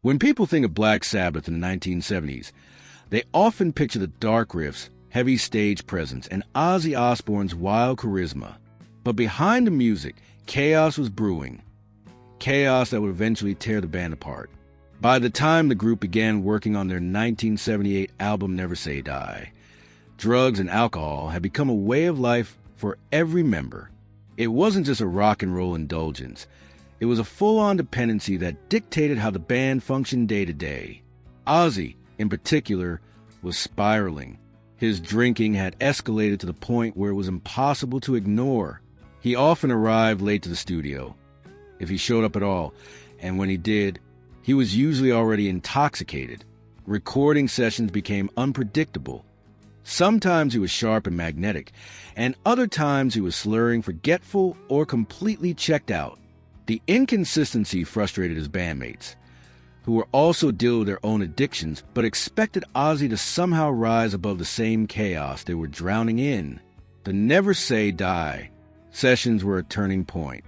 When people think of Black Sabbath in the 1970s, they often picture the dark riffs, heavy stage presence, and Ozzy Osbourne's wild charisma. But behind the music, chaos was brewing. Chaos that would eventually tear the band apart. By the time the group began working on their 1978 album Never Say Die, drugs and alcohol had become a way of life for every member. It wasn't just a rock and roll indulgence. It was a full-on dependency that dictated how the band functioned day to day. Ozzy, in particular, was spiraling. His drinking had escalated to the point where it was impossible to ignore. He often arrived late to the studio, if he showed up at all, and when he did, he was usually already intoxicated. Recording sessions became unpredictable. Sometimes he was sharp and magnetic, and other times he was slurring, forgetful, or completely checked out. The inconsistency frustrated his bandmates, who were also dealing with their own addictions, but expected Ozzy to somehow rise above the same chaos they were drowning in. The Never Say Die sessions were a turning point.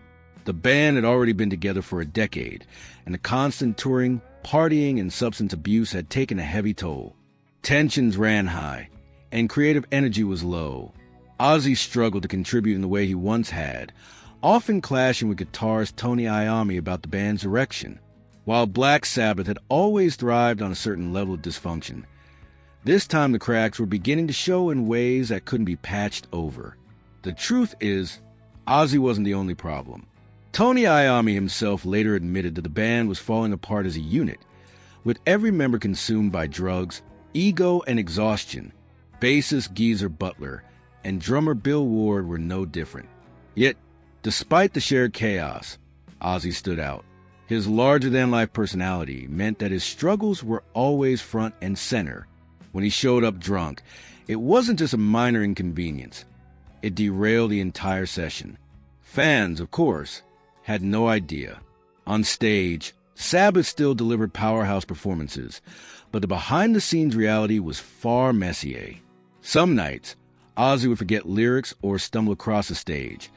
The band had already been together for a decade, and the constant touring, partying, and substance abuse had taken a heavy toll. Tensions ran high, and creative energy was low. Ozzy struggled to contribute in the way he once had, often clashing with guitarist Tony Iommi about the band's direction. While Black Sabbath had always thrived on a certain level of dysfunction, this time the cracks were beginning to show in ways that couldn't be patched over. The truth is, Ozzy wasn't the only problem. Tony Iommi himself later admitted that the band was falling apart as a unit, with every member consumed by drugs, ego, and exhaustion. Bassist Geezer Butler and drummer Bill Ward were no different. Yet, despite the shared chaos, Ozzy stood out. His larger-than-life personality meant that his struggles were always front and center. When he showed up drunk, it wasn't just a minor inconvenience. It derailed the entire session. Fans, of course, had no idea. On stage, Sabbath still delivered powerhouse performances, but the behind-the-scenes reality was far messier. Some nights, Ozzy would forget lyrics or stumble across the stage,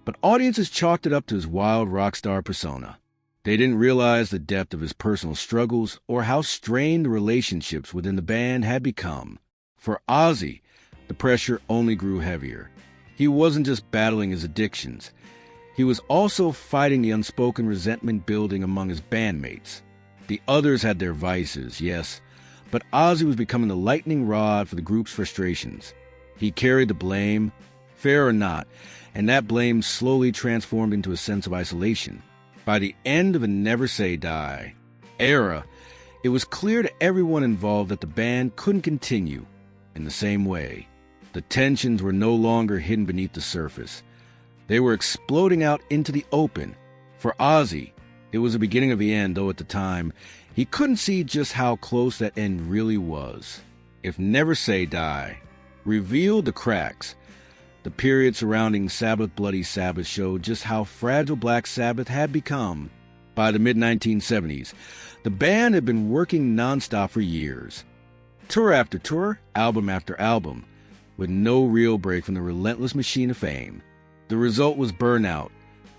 but audiences chalked it up to his wild rock star persona. They didn't realize the depth of his personal struggles or how strained the relationships within the band had become. For Ozzy, the pressure only grew heavier. He wasn't just battling his addictions. He was also fighting the unspoken resentment building among his bandmates. The others had their vices, yes, but Ozzy was becoming the lightning rod for the group's frustrations. He carried the blame, fair or not, and that blame slowly transformed into a sense of isolation. By the end of the Never Say Die era, it was clear to everyone involved that the band couldn't continue in the same way. The tensions were no longer hidden beneath the surface. They were exploding out into the open. For Ozzy, it was the beginning of the end, though at the time, he couldn't see just how close that end really was. If Never Say Die revealed the cracks, the period surrounding Sabbath Bloody Sabbath showed just how fragile Black Sabbath had become. By the mid-1970s, the band had been working nonstop for years. Tour after tour, album after album, with no real break from the relentless machine of fame. The result was burnout,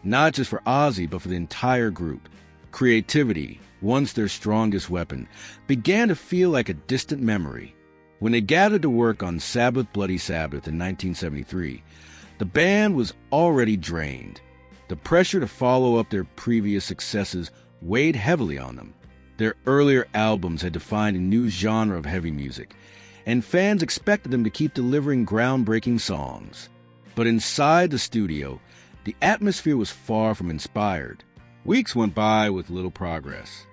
not just for Ozzy, but for the entire group. Creativity, once their strongest weapon, began to feel like a distant memory. When they gathered to work on Sabbath Bloody Sabbath in 1973, the band was already drained. The pressure to follow up their previous successes weighed heavily on them. Their earlier albums had defined a new genre of heavy music, and fans expected them to keep delivering groundbreaking songs. But inside the studio, the atmosphere was far from inspired. Weeks went by with little progress.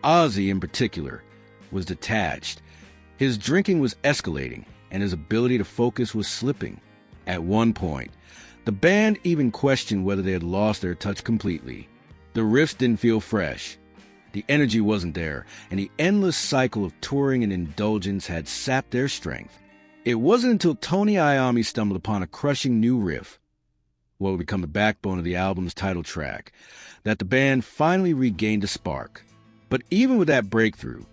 Ozzy, in particular, was detached. His drinking was escalating, and his ability to focus was slipping. At one point, the band even questioned whether they had lost their touch completely. The riffs didn't feel fresh. The energy wasn't there, and the endless cycle of touring and indulgence had sapped their strength. It wasn't until Tony Iommi stumbled upon a crushing new riff, what would become the backbone of the album's title track, that the band finally regained a spark. But even with that breakthrough,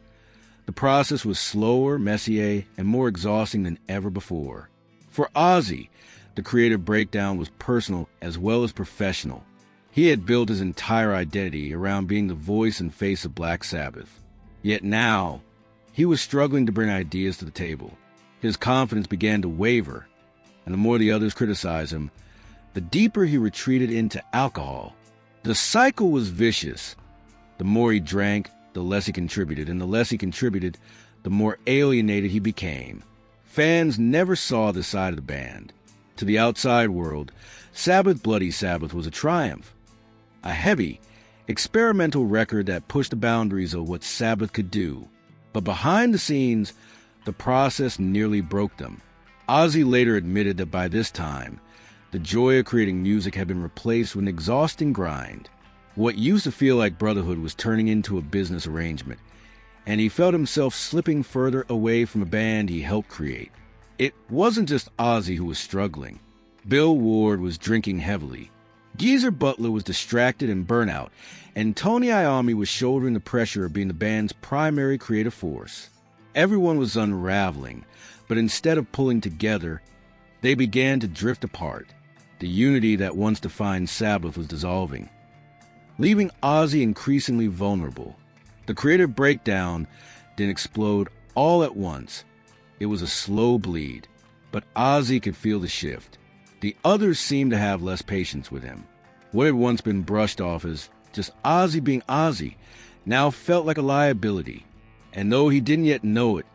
the process was slower, messier, and more exhausting than ever before. For Ozzy, the creative breakdown was personal as well as professional. He had built his entire identity around being the voice and face of Black Sabbath. Yet now, he was struggling to bring ideas to the table. His confidence began to waver, and the more the others criticized him, the deeper he retreated into alcohol. The cycle was vicious. The more he drank, the less he contributed, and the less he contributed, the more alienated he became. Fans never saw this side of the band. To the outside world, Sabbath Bloody Sabbath was a triumph. A heavy, experimental record that pushed the boundaries of what Sabbath could do. But behind the scenes, the process nearly broke them. Ozzy later admitted that by this time, the joy of creating music had been replaced with an exhausting grind. What used to feel like brotherhood was turning into a business arrangement, and he felt himself slipping further away from a band he helped create. It wasn't just Ozzy who was struggling. Bill Ward was drinking heavily. Geezer Butler was distracted and burnout, and Tony Iommi was shouldering the pressure of being the band's primary creative force. Everyone was unraveling, but instead of pulling together, they began to drift apart. The unity that once defined Sabbath was dissolving, leaving Ozzy increasingly vulnerable. The creative breakdown didn't explode all at once. It was a slow bleed, but Ozzy could feel the shift. The others seemed to have less patience with him. What had once been brushed off as just Ozzy being Ozzy now felt like a liability. And though he didn't yet know it,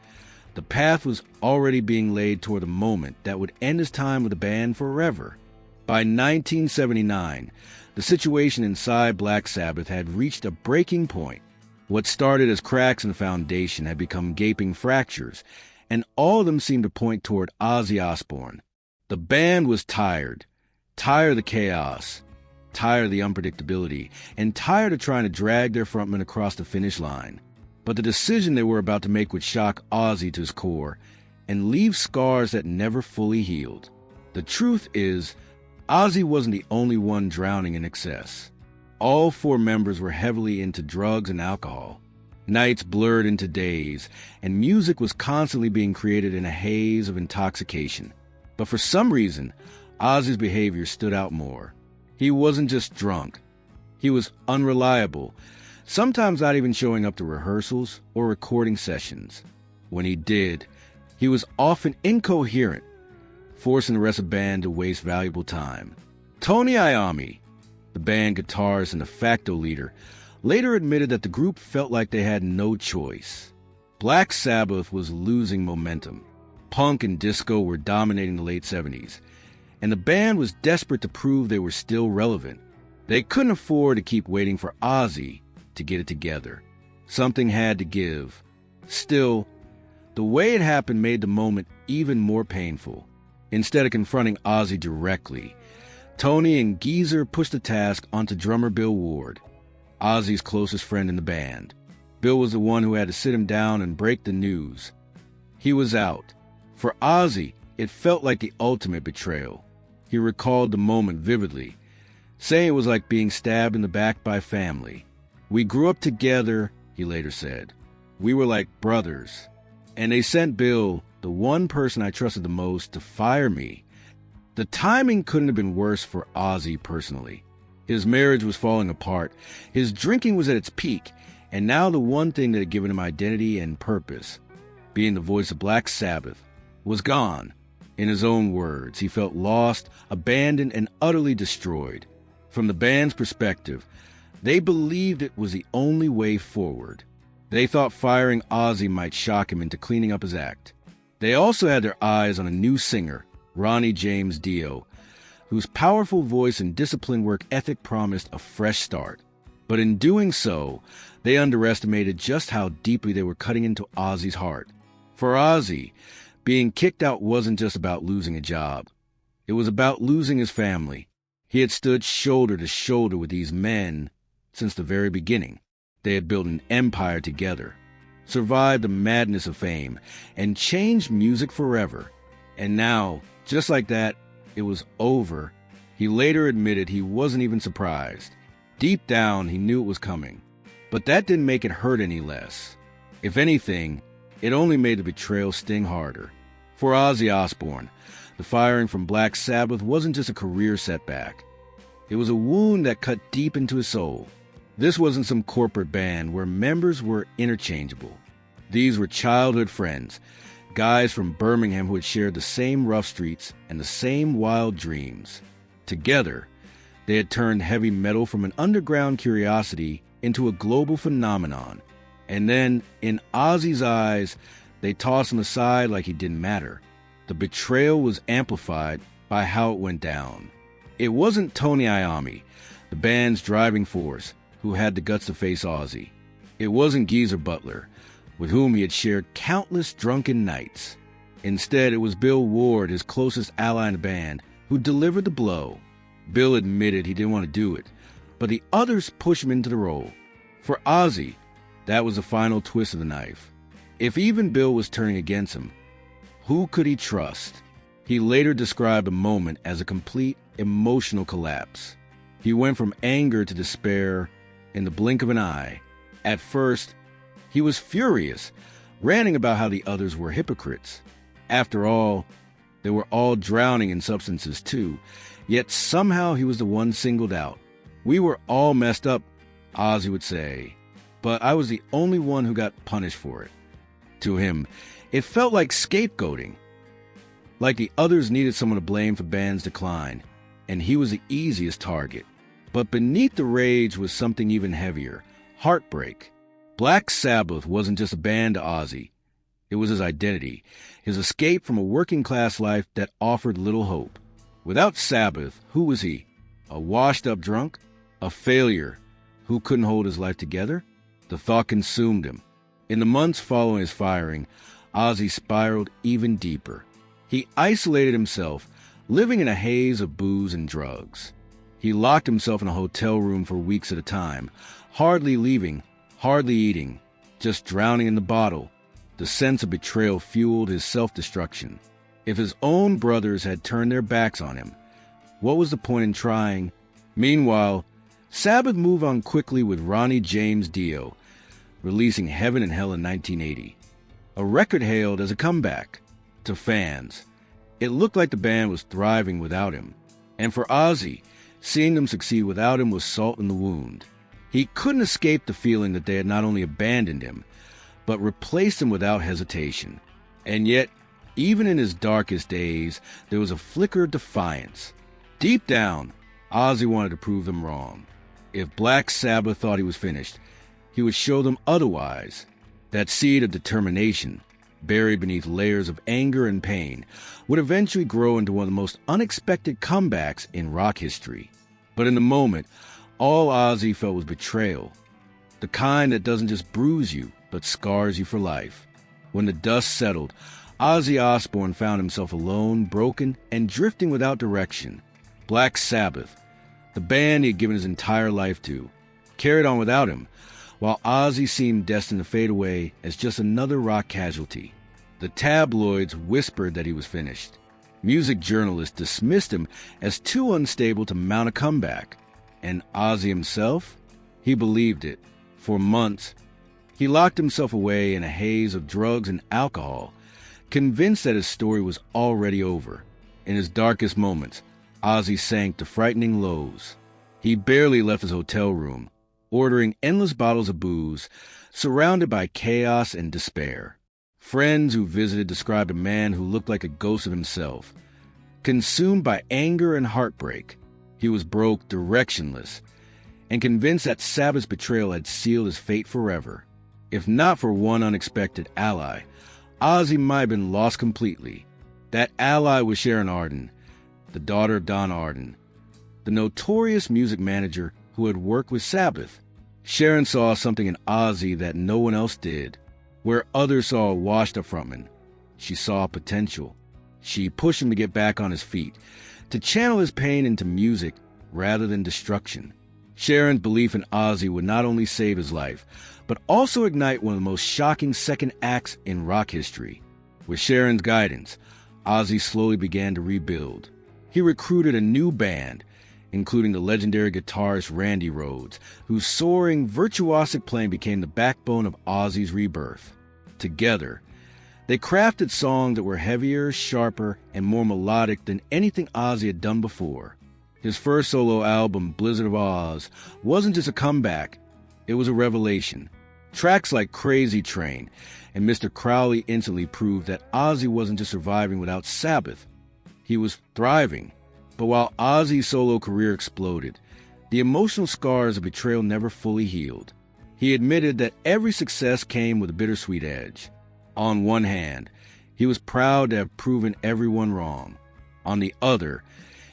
the path was already being laid toward a moment that would end his time with the band forever. By 1979, the situation inside Black Sabbath had reached a breaking point. What started as cracks in the foundation had become gaping fractures, and all of them seemed to point toward Ozzy Osbourne. The band was tired of the chaos, tired of the unpredictability, and tired of trying to drag their frontman across the finish line. But the decision they were about to make would shock Ozzy to his core and leave scars that never fully healed. The truth is, Ozzy wasn't the only one drowning in excess. All four members were heavily into drugs and alcohol. Nights blurred into days, and music was constantly being created in a haze of intoxication. But for some reason, Ozzy's behavior stood out more. He wasn't just drunk. He was unreliable, sometimes not even showing up to rehearsals or recording sessions. When he did, he was often incoherent, forcing the rest of the band to waste valuable time. Tony Iommi, the band guitarist and de facto leader, later admitted that the group felt like they had no choice. Black Sabbath was losing momentum. Punk and disco were dominating the late 70s, and the band was desperate to prove they were still relevant. They couldn't afford to keep waiting for Ozzy to get it together. Something had to give. Still, the way it happened made the moment even more painful. Instead of confronting Ozzy directly, Tony and Geezer pushed the task onto drummer Bill Ward, Ozzy's closest friend in the band. Bill was the one who had to sit him down and break the news. He was out. For Ozzy, it felt like the ultimate betrayal. He recalled the moment vividly, saying it was like being stabbed in the back by family. "We grew up together," he later said. "We were like brothers. And they sent Bill, the one person I trusted the most, to fire me." The timing couldn't have been worse for Ozzy personally. His marriage was falling apart, his drinking was at its peak, and now the one thing that had given him identity and purpose, being the voice of Black Sabbath, was gone. In his own words, he felt lost, abandoned, and utterly destroyed. From the band's perspective, they believed it was the only way forward. They thought firing Ozzy might shock him into cleaning up his act. They also had their eyes on a new singer, Ronnie James Dio, whose powerful voice and disciplined work ethic promised a fresh start. But in doing so, they underestimated just how deeply they were cutting into Ozzy's heart. For Ozzy, being kicked out wasn't just about losing a job. It was about losing his family. He had stood shoulder to shoulder with these men since the very beginning. They had built an empire together, survived the madness of fame, and changed music forever. And now, just like that, it was over. He later admitted he wasn't even surprised. Deep down, he knew it was coming. But that didn't make it hurt any less. If anything, it only made the betrayal sting harder. For Ozzy Osbourne, the firing from Black Sabbath wasn't just a career setback. It was a wound that cut deep into his soul. This wasn't some corporate band where members were interchangeable. These were childhood friends, guys from Birmingham who had shared the same rough streets and the same wild dreams. Together, they had turned heavy metal from an underground curiosity into a global phenomenon. And then, in Ozzy's eyes, they tossed him aside like he didn't matter. The betrayal was amplified by how it went down. It wasn't Tony Iommi, the band's driving force, who had the guts to face Ozzy. It wasn't Geezer Butler, with whom he had shared countless drunken nights. Instead, it was Bill Ward, his closest ally in the band, who delivered the blow. Bill admitted he didn't want to do it, but the others pushed him into the role. For Ozzy, that was the final twist of the knife. If even Bill was turning against him, who could he trust? He later described the moment as a complete emotional collapse. He went from anger to despair in the blink of an eye. At first, he was furious, ranting about how the others were hypocrites. After all, they were all drowning in substances too, yet somehow he was the one singled out. "We were all messed up," Ozzy would say, "but I was the only one who got punished for it." To him, it felt like scapegoating, like the others needed someone to blame for band's decline, and he was the easiest target. But beneath the rage was something even heavier: heartbreak. Black Sabbath wasn't just a band to Ozzy. It was his identity, his escape from a working-class life that offered little hope. Without Sabbath, who was he? A washed-up drunk? A failure who couldn't hold his life together? The thought consumed him. In the months following his firing, Ozzy spiraled even deeper. He isolated himself, living in a haze of booze and drugs. He locked himself in a hotel room for weeks at a time, hardly leaving, hardly eating, just drowning in the bottle. The sense of betrayal fueled his self-destruction. If his own brothers had turned their backs on him, what was the point in trying? Meanwhile, Sabbath moved on quickly with Ronnie James Dio, releasing Heaven and Hell in 1980. A record hailed as a comeback. To fans, it looked like the band was thriving without him. And for Ozzy, seeing them succeed without him was salt in the wound. He couldn't escape the feeling that they had not only abandoned him, but replaced him without hesitation. And yet, even in his darkest days, there was a flicker of defiance. Deep down, Ozzy wanted to prove them wrong. If Black Sabbath thought he was finished, he would show them otherwise. That seed of determination, buried beneath layers of anger and pain, would eventually grow into one of the most unexpected comebacks in rock history. But in the moment, all Ozzy felt was betrayal. The kind that doesn't just bruise you, but scars you for life. When the dust settled, Ozzy Osbourne found himself alone, broken, and drifting without direction. Black Sabbath, the band he had given his entire life to, carried on without him, while Ozzy seemed destined to fade away as just another rock casualty. The tabloids whispered that he was finished. Music journalists dismissed him as too unstable to mount a comeback. And Ozzy himself? He believed it. For months, he locked himself away in a haze of drugs and alcohol, convinced that his story was already over. In his darkest moments, Ozzy sank to frightening lows. He barely left his hotel room, ordering endless bottles of booze, surrounded by chaos and despair. Friends who visited described a man who looked like a ghost of himself. Consumed by anger and heartbreak, he was broke, directionless, and convinced that Sabbath's betrayal had sealed his fate forever. If not for one unexpected ally, Ozzy might have been lost completely. That ally was Sharon Arden, the daughter of Don Arden, the notorious music manager who had worked with Sabbath. Sharon saw something in Ozzy that no one else did. Where others saw a washed-up frontman, she saw potential. She pushed him to get back on his feet, to channel his pain into music rather than destruction. Sharon's belief in Ozzy would not only save his life, but also ignite one of the most shocking second acts in rock history. With Sharon's guidance, Ozzy slowly began to rebuild. He recruited a new band, including the legendary guitarist Randy Rhoads, whose soaring, virtuosic playing became the backbone of Ozzy's rebirth. Together, they crafted songs that were heavier, sharper, and more melodic than anything Ozzy had done before. His first solo album, Blizzard of Oz, wasn't just a comeback, It was a revelation. Tracks like Crazy Train and Mr. Crowley instantly proved that Ozzy wasn't just surviving without Sabbath. He was thriving. But while Ozzy's solo career exploded, the emotional scars of Betrayal never fully healed. He admitted that every success came with a bittersweet edge. On one hand, he was proud to have proven everyone wrong. On the other,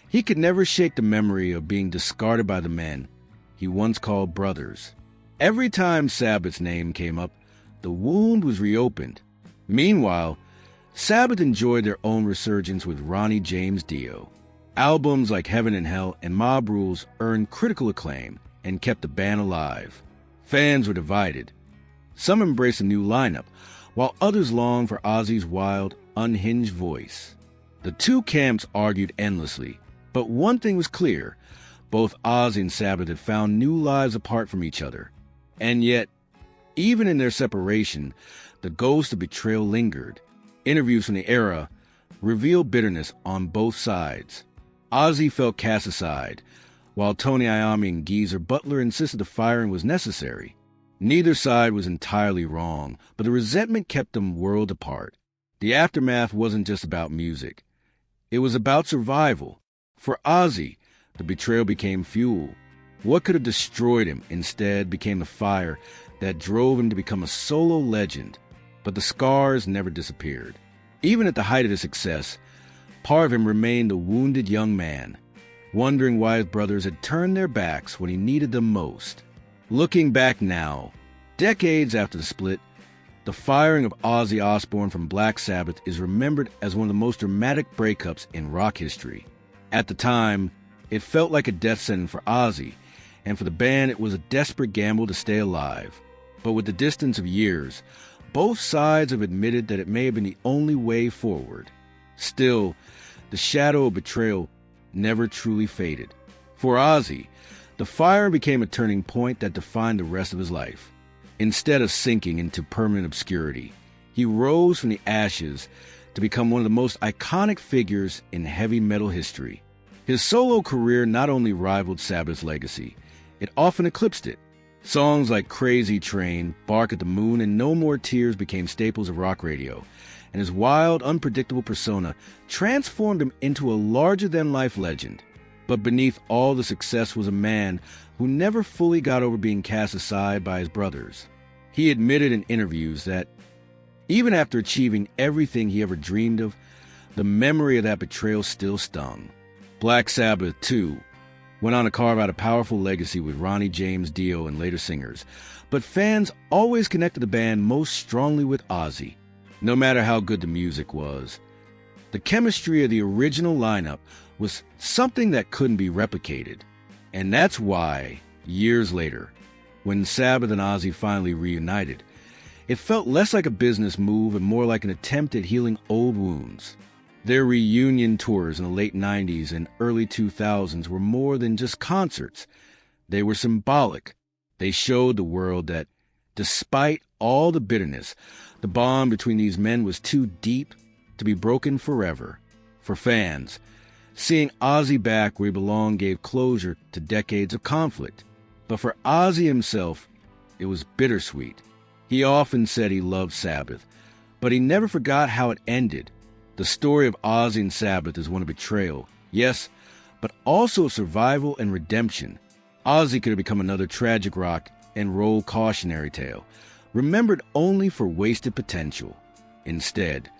he could never shake the memory of being discarded by the men he once called brothers. Every time Sabbath's name came up, the wound was reopened. Meanwhile, Sabbath enjoyed their own resurgence with Ronnie James Dio. Albums like Heaven and Hell and Mob Rules earned critical acclaim and kept the band alive. Fans were divided. Some embraced a new lineup, while others longed for Ozzy's wild, unhinged voice. The two camps argued endlessly, but one thing was clear. Both Ozzy and Sabbath had found new lives apart from each other. And yet, even in their separation, the ghost of Betrayal lingered. Interviews from the era revealed bitterness on both sides. Ozzy felt cast aside, while Tony Iommi and Geezer Butler insisted the firing was necessary. Neither side was entirely wrong, but the resentment kept them worlds apart. The aftermath wasn't just about music. It was about survival. For Ozzy, the betrayal became fuel. What could have destroyed him instead became the fire that drove him to become a solo legend. But the scars never disappeared. Even at the height of his success, part of him remained a wounded young man, wondering why his brothers had turned their backs when he needed them most. Looking back now, decades after the split, the firing of Ozzy Osbourne from Black Sabbath is remembered as one of the most dramatic breakups in rock history. At the time, it felt like a death sentence for Ozzy, and for the band it was a desperate gamble to stay alive. But with the distance of years, both sides have admitted that it may have been the only way forward. Still, the shadow of Betrayal never truly faded. For Ozzy, the fire became a turning point that defined the rest of his life. Instead of sinking into permanent obscurity, he rose from the ashes to become one of the most iconic figures in heavy metal history. His solo career not only rivaled Sabbath's legacy, it often eclipsed it. Songs like Crazy Train, Bark at the Moon, and No More Tears became staples of rock radio, and his wild, unpredictable persona transformed him into a larger-than-life legend. But beneath all the success was a man who never fully got over being cast aside by his brothers. He admitted in interviews that, even after achieving everything he ever dreamed of, the memory of that betrayal still stung. Black Sabbath, too, went on to carve out a powerful legacy with Ronnie James Dio and later singers, but fans always connected the band most strongly with Ozzy, no matter how good the music was. The chemistry of the original lineup was something that couldn't be replicated, and that's why, years later, when Sabbath and Ozzy finally reunited, it felt less like a business move and more like an attempt at healing old wounds. Their reunion tours in the late 90s and early 2000s were more than just concerts. They were symbolic. They showed the world that, despite all the bitterness, the bond between these men was too deep to be broken forever. For fans, seeing Ozzy back where he belonged gave closure to decades of conflict. But for Ozzy himself, it was bittersweet. He often said he loved Sabbath, but he never forgot how it ended. The story of Ozzy and Sabbath is one of betrayal, yes, but also of survival and redemption. Ozzy could have become another tragic rock and roll cautionary tale, remembered only for wasted potential. Instead,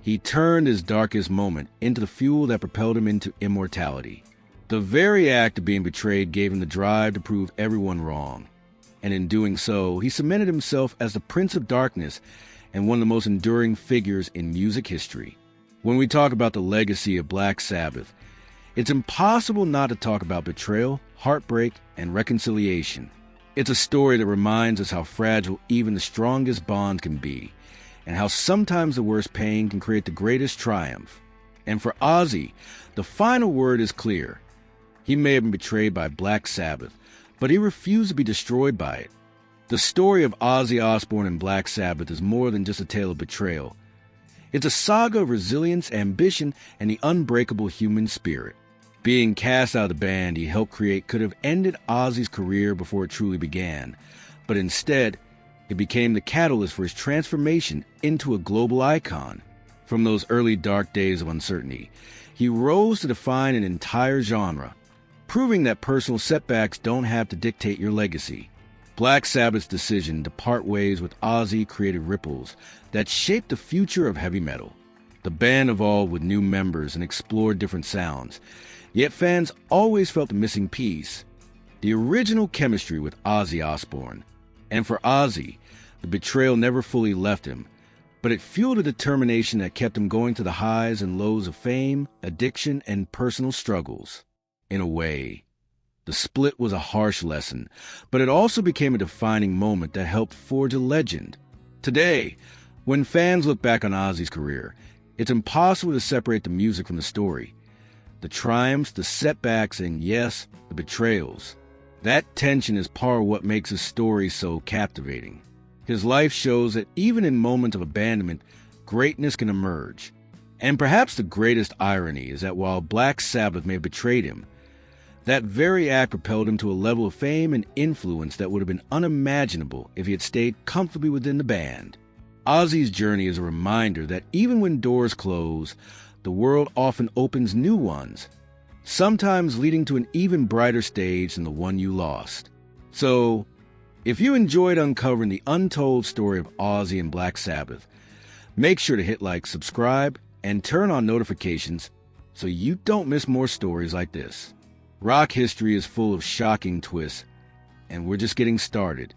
he turned his darkest moment into the fuel that propelled him into immortality. The very act of being betrayed gave him the drive to prove everyone wrong. And in doing so, he cemented himself as the Prince of Darkness and one of the most enduring figures in music history. When we talk about the legacy of Black Sabbath, it's impossible not to talk about betrayal, heartbreak, and reconciliation. It's a story that reminds us how fragile even the strongest bonds can be, and how sometimes the worst pain can create the greatest triumph. And for Ozzy, the final word is clear. He may have been betrayed by Black Sabbath, but he refused to be destroyed by it. The story of Ozzy Osbourne and Black Sabbath is more than just a tale of betrayal. It's a saga of resilience, ambition, and the unbreakable human spirit. Being cast out of the band he helped create could have ended Ozzy's career before it truly began, but instead, it became the catalyst for his transformation into a global icon. From those early dark days of uncertainty, he rose to define an entire genre, proving that personal setbacks don't have to dictate your legacy. Black Sabbath's decision to part ways with Ozzy created ripples that shaped the future of heavy metal. The band evolved with new members and explored different sounds, yet fans always felt the missing piece: the original chemistry with Ozzy Osbourne. And for Ozzy, the betrayal never fully left him, but it fueled a determination that kept him going to the highs and lows of fame, addiction, and personal struggles. In a way, the split was a harsh lesson, but it also became a defining moment that helped forge a legend. Today, when fans look back on Ozzy's career, it's impossible to separate the music from the story. The triumphs, the setbacks, and yes, the betrayals. That tension is part of what makes his story so captivating. His life shows that even in moments of abandonment, greatness can emerge. And perhaps the greatest irony is that while Black Sabbath may have betrayed him, that very act propelled him to a level of fame and influence that would have been unimaginable if he had stayed comfortably within the band. Ozzy's journey is a reminder that even when doors close, the world often opens new ones, sometimes leading to an even brighter stage than the one you lost. So, if you enjoyed uncovering the untold story of Ozzy and Black Sabbath, make sure to hit like, subscribe, and turn on notifications so you don't miss more stories like this. Rock history is full of shocking twists, and we're just getting started.